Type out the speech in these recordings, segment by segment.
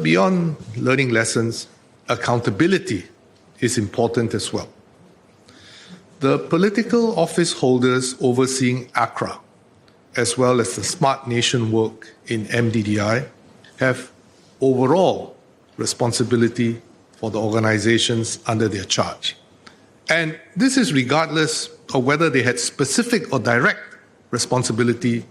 beyond learning lessons, accountability is important as well. The political office holders overseeing ACRA, as well as the Smart Nation work in MDDI, have overall responsibility for the organizations under their charge. And this is regardless of whether they had specific or direct responsibility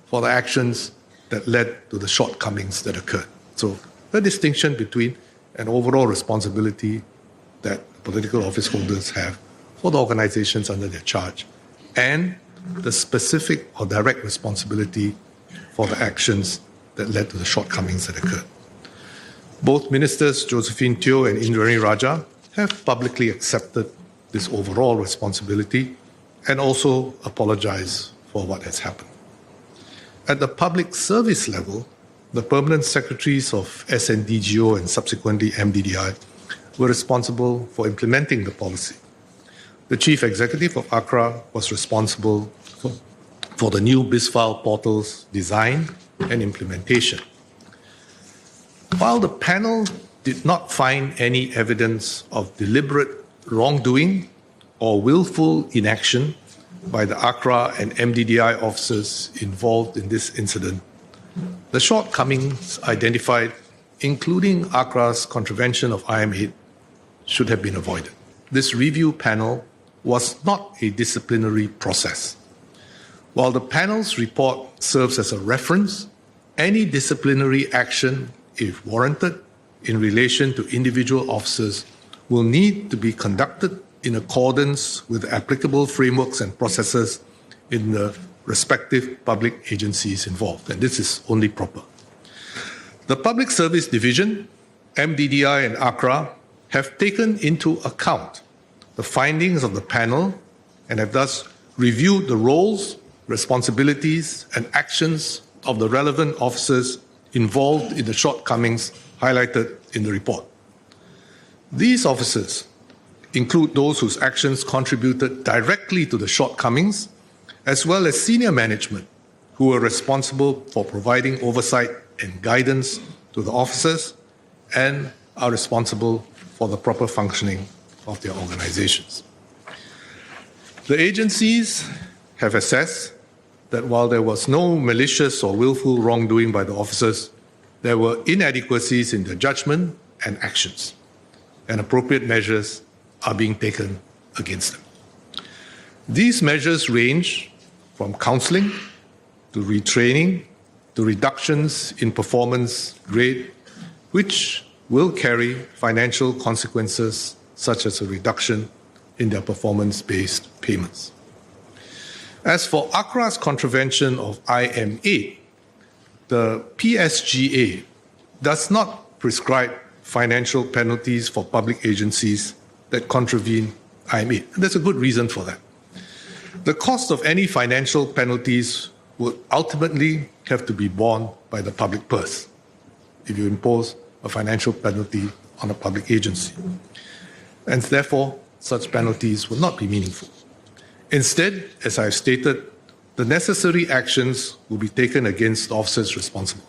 for the actions that led to the shortcomings that occurred. So the distinction between an overall responsibility that political office holders have for the organizations under their charge and the specific or direct responsibility for the actions that led to the shortcomings that occurred. Both Ministers Josephine Teo and Indranee Rajah have publicly accepted this overall responsibility and also apologized for what has happened. At the public service level, the permanent secretaries of SNDGO and subsequently MDDI were responsible for implementing the policy. The chief executive of ACRA was responsible for the new Bizfile portal's design and implementation. While the panel did not find any evidence of deliberate wrongdoing or willful inaction by the ACRA and MDDI officers involved in this incident, the shortcomings identified, including ACRA's contravention of IM8, should have been avoided. This review panel was not a disciplinary process. While the panel's report serves as a reference, any disciplinary action, if warranted, in relation to individual officers will need to be conducted in accordance with applicable frameworks and processes in the respective public agencies involved, and this is only proper. The Public Service Division, MDDI and ACRA have taken into account the findings of the panel and have thus reviewed the roles, responsibilities, and actions of the relevant officers involved in the shortcomings highlighted in the report. These officers include those whose actions contributed directly to the shortcomings, as well as senior management who were responsible for providing oversight and guidance to the officers and are responsible for the proper functioning of their organizations. The agencies have assessed that while there was no malicious or willful wrongdoing by the officers, there were inadequacies in their judgment and actions, and appropriate measures are being taken against them. These measures range from counseling to retraining to reductions in performance grade, which will carry financial consequences such as a reduction in their performance-based payments. As for ACRA's contravention of IM8, the PSGA does not prescribe financial penalties for public agencies that contravene IM8. And there's a good reason for that. The cost of any financial penalties would ultimately have to be borne by the public purse if you impose a financial penalty on a public agency. And therefore, such penalties will not be meaningful. Instead, as I've stated, the necessary actions will be taken against officers responsible.